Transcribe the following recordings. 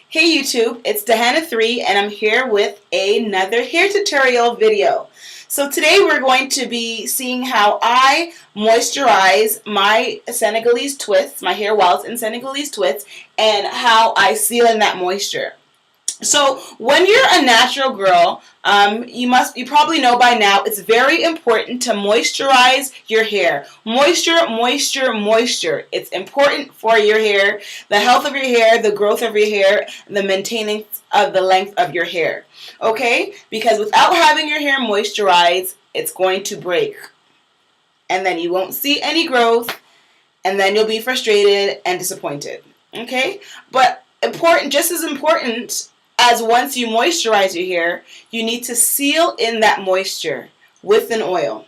Hey YouTube, it's Dahana3 and I'm here with another hair tutorial video. So today we're going to be seeing how I moisturize my Senegalese Twists, my hair wells in Senegalese Twists, and how I seal in that moisture. So when you're a natural girl, you probably know by now it's very important to moisturize your hair. Moisture, moisture, moisture. It's important for your hair, the health of your hair, the growth of your hair, the maintaining of the length of your hair. Okay? Because without having your hair moisturized, it's going to break. And then you won't see any growth, and then you'll be frustrated and disappointed. Okay? But just as important as once you moisturize your hair, you need to seal in that moisture with an oil.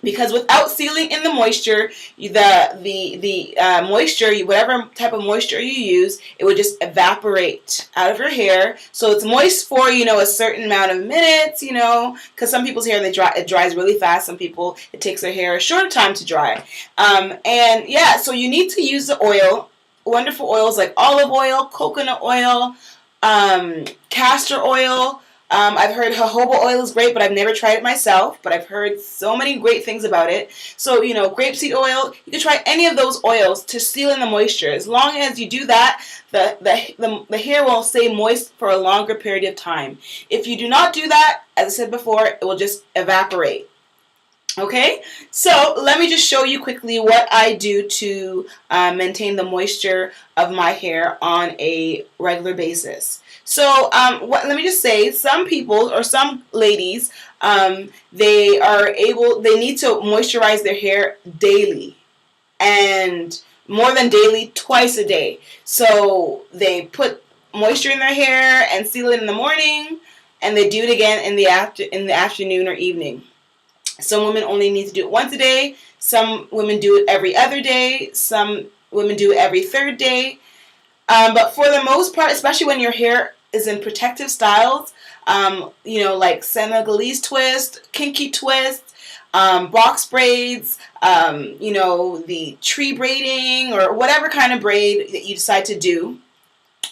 Because without sealing in the moisture, the moisture, whatever type of moisture you use, it would just evaporate out of your hair. So it's moist for, a certain amount of minutes, because some people's hair, it dries really fast. Some people, it takes their hair a shorter time to dry. So you need to use the oil, wonderful oils like olive oil, coconut oil, castor oil. I've heard jojoba oil is great, but I've never tried it myself. But I've heard so many great things about it. So, grapeseed oil, you can try any of those oils to seal in the moisture. As long as you do that, the hair will stay moist for a longer period of time. If you do not do that, as I said before, it will just evaporate. Okay, so let me just show you quickly what I do to maintain the moisture of my hair on a regular basis. So let me just say, some people or some ladies, they need to moisturize their hair daily, and more than daily, twice a day. So they put moisture in their hair and seal it in the morning, and they do it again in the afternoon or evening. Some women only need to do it once a day. Some women do it every other day. Some women do it every third day. But for the most part, especially when your hair is in protective styles, like Senegalese twist, kinky twist, box braids, the tree braiding, or whatever kind of braid that you decide to do,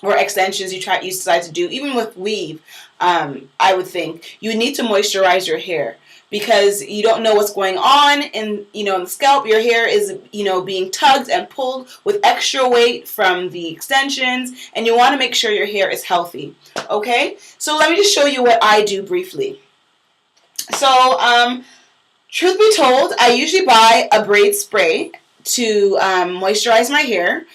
or extensions you decide to do, even with weave, I would think you need to moisturize your hair. Because you don't know what's going on in the scalp. Your hair is, being tugged and pulled with extra weight from the extensions, and you want to make sure your hair is healthy. Okay? So let me just show you what I do briefly. So, truth be told, I usually buy a braid spray to moisturize my hair.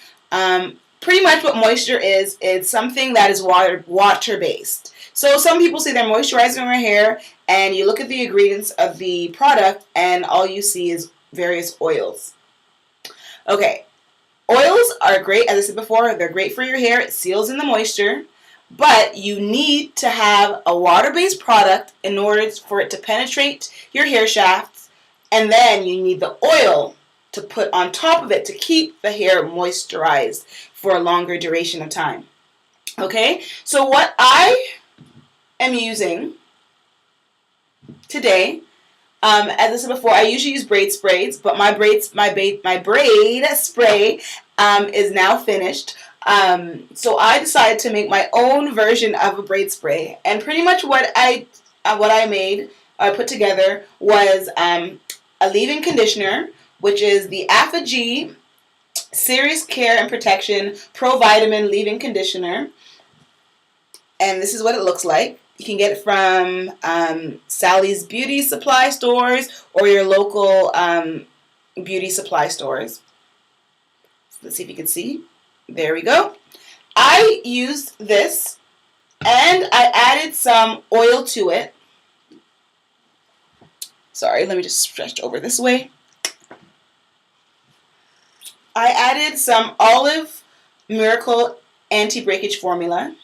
Pretty much what moisture is, it's something that is water-based. So some people say they're moisturizing their hair, and you look at the ingredients of the product, and all you see is various oils. Okay, oils are great, as I said before, they're great for your hair. It seals in the moisture, but you need to have a water-based product in order for it to penetrate your hair shafts, and then you need the oil to put on top of it to keep the hair moisturized for a longer duration of time. Okay, so what I am using today, as I said before, I usually use braid sprays, but my braid spray is now finished. So I decided to make my own version of a braid spray, and pretty much what I put together was a leave-in conditioner, which is the G Serious Care and Protection Pro Vitamin Leave-In Conditioner, and this is what it looks like. You can get it from Sally's Beauty Supply Stores or your local beauty supply stores. So let's see if you can see. There we go. I used this, and I added some oil to it. Sorry, let me just stretch over this way. I added some Olive Miracle Anti-Breakage Formula.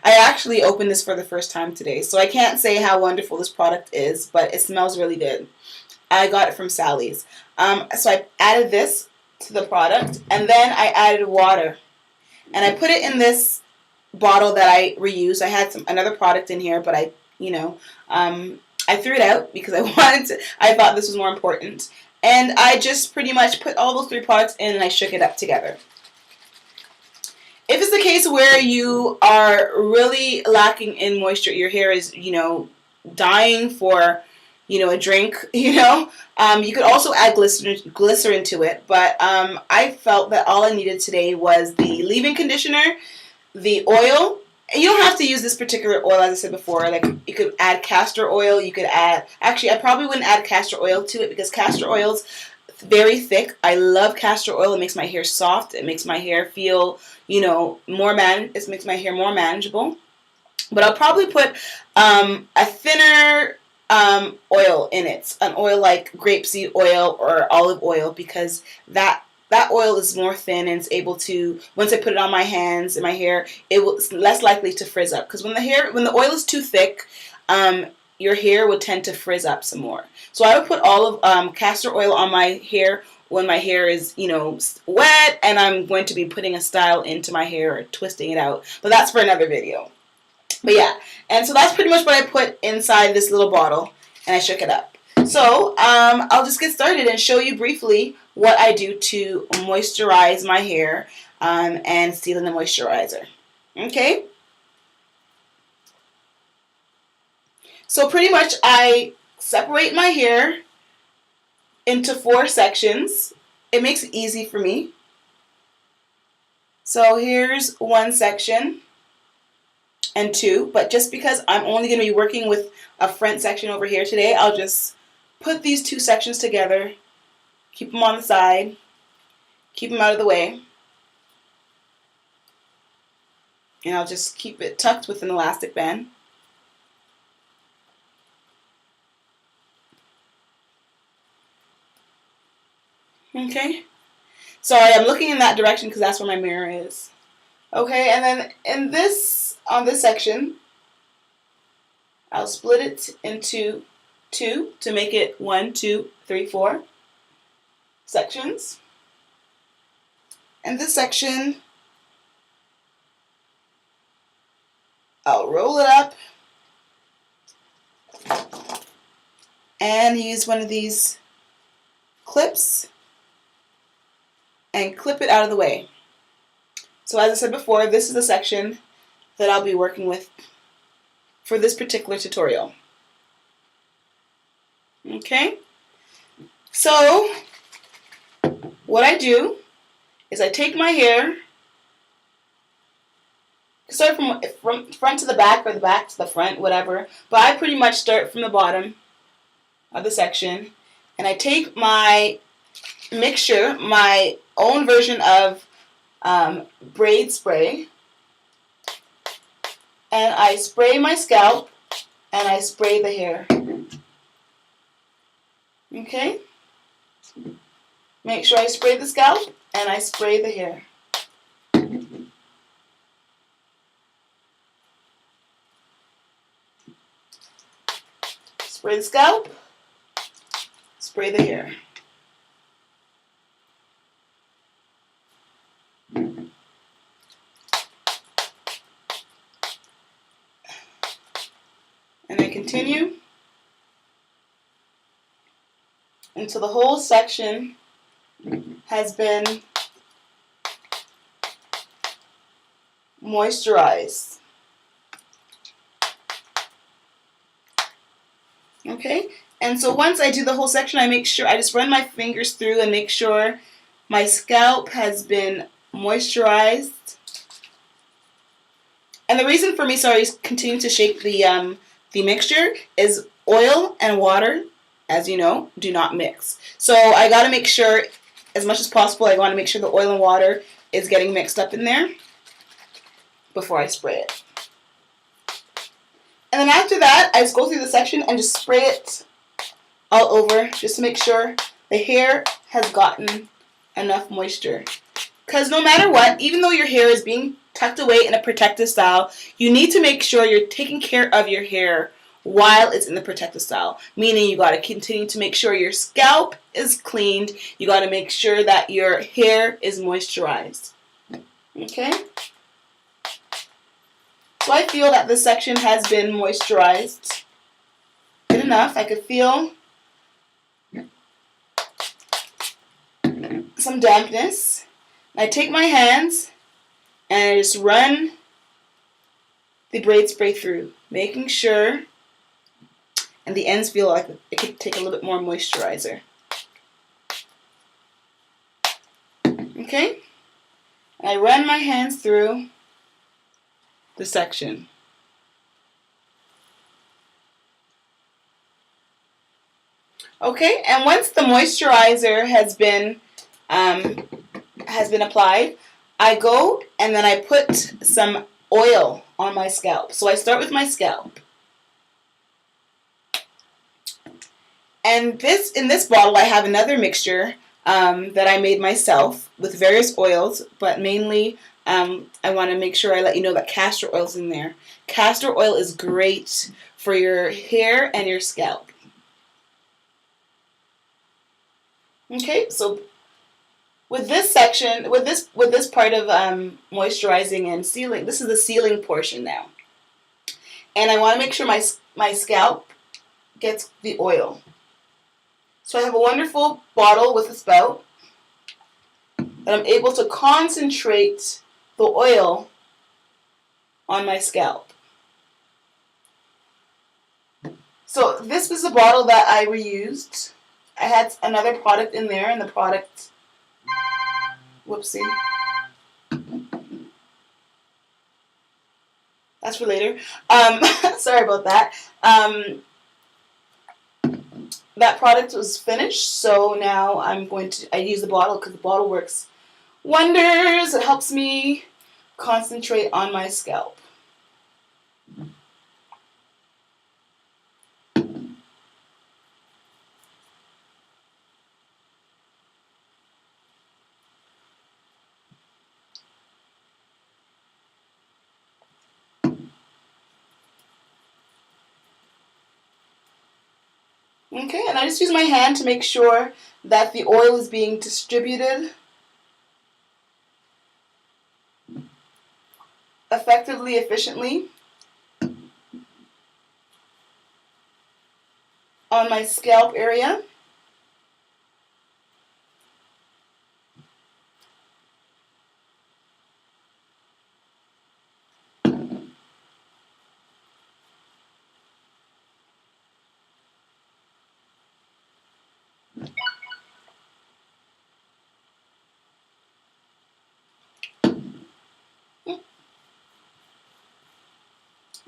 I actually opened this for the first time today, so I can't say how wonderful this product is, but it smells really good. I got it from Sally's. So I added this to the product, and then I added water. And I put it in this bottle that I reused. I had another product in here, but I threw it out because I thought this was more important. And I just pretty much put all those three products in, and I shook it up together. If it's the case where you are really lacking in moisture, your hair is, dying for, a drink, you could also add glycerin to it. But I felt that all I needed today was the leave-in conditioner, the oil. And you don't have to use this particular oil, as I said before. Like, you could add castor oil. You could add, actually, I probably wouldn't add castor oil to it because castor oil's very thick. I love castor oil. It makes my hair soft. It makes my hair feel, it makes my hair more manageable. But I'll probably put a thinner oil in it, an oil like grapeseed oil or olive oil, because that oil is more thin and it's able to, once I put it on my hands and my hair, it's less likely to frizz up. Because when the oil is too thick, your hair would tend to frizz up some more. So I would put all of castor oil on my hair when my hair is, wet, and I'm going to be putting a style into my hair or twisting it out. But that's for another video. But yeah, and so that's pretty much what I put inside this little bottle, and I shook it up. So I'll just get started and show you briefly what I do to moisturize my hair and seal in the moisturizer. Okay? So pretty much I separate my hair into 4 sections. It makes it easy for me. So here's 1 section and 2, but just because I'm only going to be working with a front section over here today, I'll just put these 2 sections together, keep them on the side, keep them out of the way, and I'll just keep it tucked with an elastic band. Okay, sorry, I'm looking in that direction because that's where my mirror is. Okay, and then on this section, I'll split it into 2 to make it 1, 2, 3, 4 sections. And this section, I'll roll it up and use one of these clips and clip it out of the way. So as I said before, this is the section that I'll be working with for this particular tutorial. Okay? So what I do is I take my hair, start from front to the back or the back to the front, whatever, but I pretty much start from the bottom of the section, and I take my mixture, my own version of braid spray, and I spray my scalp and I spray the hair. Okay? Make sure I spray the scalp and I spray the hair. Spray the scalp, spray the hair. And I continue until the whole section has been moisturized. Okay? And so once I do the whole section, I just run my fingers through and make sure my scalp has been moisturized. And the reason for me, continuing to shake the mixture is oil and water, as you know, do not mix. So I got to make sure, as much as possible, I want to make sure the oil and water is getting mixed up in there before I spray it. And then after that, I just go through the section and just spray it all over just to make sure the hair has gotten enough moisture. Because no matter what, even though your hair is being tucked away in a protective style, you need to make sure you're taking care of your hair while it's in the protective style. Meaning you got to continue to make sure your scalp is cleaned. You got to make sure that your hair is moisturized. Okay? So I feel that this section has been moisturized good enough. I could feel some dampness. I take my hands and I just run the braid spray through, making sure, and the ends feel like it could take a little bit more moisturizer. Okay? And I run my hands through the section. Okay, and once the moisturizer has been applied, I go and then I put some oil on my scalp. So I start with my scalp. And in this bottle I have another mixture that I made myself with various oils, but mainly I want to make sure I let you know that castor oil is in there. Castor oil is great for your hair and your scalp. Okay, so with this section, with this part of moisturizing and sealing, this is the sealing portion now, and I want to make sure my scalp gets the oil. So I have a wonderful bottle with a spout that I'm able to concentrate the oil on my scalp. So this was a bottle that I reused. I had another product in there, and the product, whoopsie, that's for later. Sorry about that. That product was finished, so now I use the bottle because the bottle works wonders. It helps me concentrate on my scalp. Okay, and I just use my hand to make sure that the oil is being distributed effectively, efficiently on my scalp area.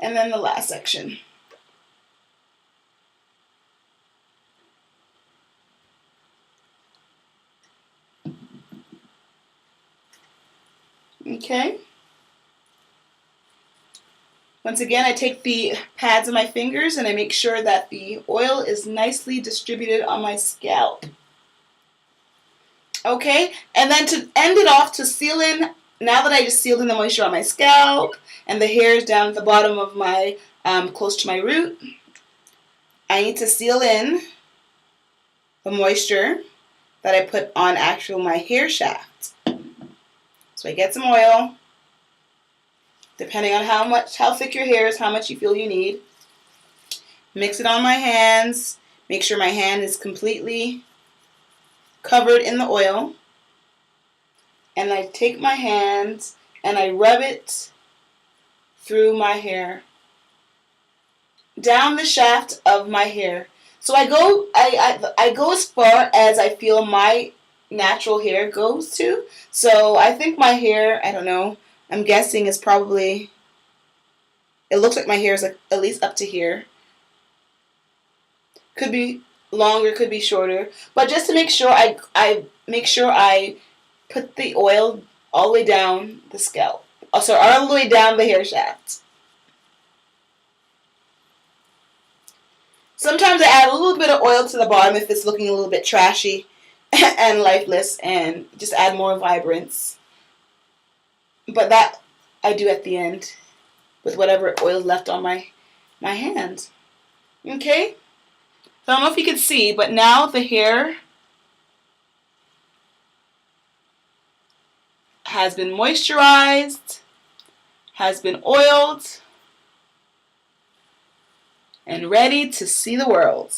And then the last section. Okay. Once again, I take the pads of my fingers and I make sure that the oil is nicely distributed on my scalp. Okay, and then to end it off, to seal in, now that I just sealed in the moisture on my scalp and the hairs down at the bottom of my, close to my root, I need to seal in the moisture that I put on my hair shaft. So I get some oil, depending on how thick your hair is, how much you feel you need. Mix it on my hands, make sure my hand is completely covered in the oil. And I take my hand and I rub it through my hair, down the shaft of my hair. So I go as far as I feel my natural hair goes to. So I think my hair, I don't know, I'm guessing is probably, it looks like my hair is like at least up to here. Could be longer, could be shorter. But just to make sure, I put the oil all the way down the scalp. Oh, sorry, all the way down the hair shaft. Sometimes I add a little bit of oil to the bottom if it's looking a little bit trashy and lifeless, and just add more vibrance. But that I do at the end with whatever oil is left on my hand. Okay? So I don't know if you can see, but now the hair has been moisturized, has been oiled, and ready to see the world.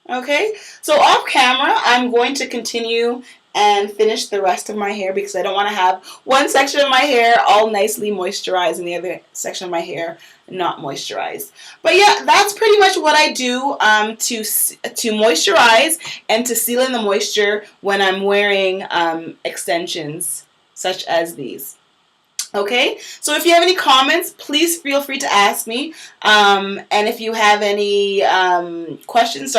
Okay, so off camera, I'm going to continue and finish the rest of my hair because I don't want to have one section of my hair all nicely moisturized and the other section of my hair not moisturized. But yeah, that's pretty much what I do to moisturize and to seal in the moisture when I'm wearing extensions such as these. Okay, so if you have any comments, please feel free to ask me. And if you have any questions,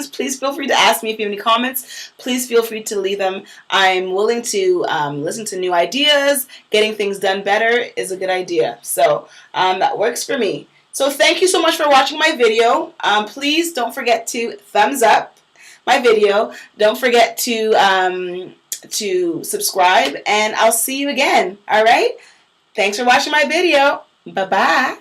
please feel free to ask me. If you have any comments, please feel free to leave them. I'm willing to listen to new ideas. Getting things done better is a good idea. So that works for me. So thank you so much for watching my video. Please don't forget to thumbs up my video. Don't forget to subscribe, and I'll see you again. All right? Thanks for watching my video. Bye-bye.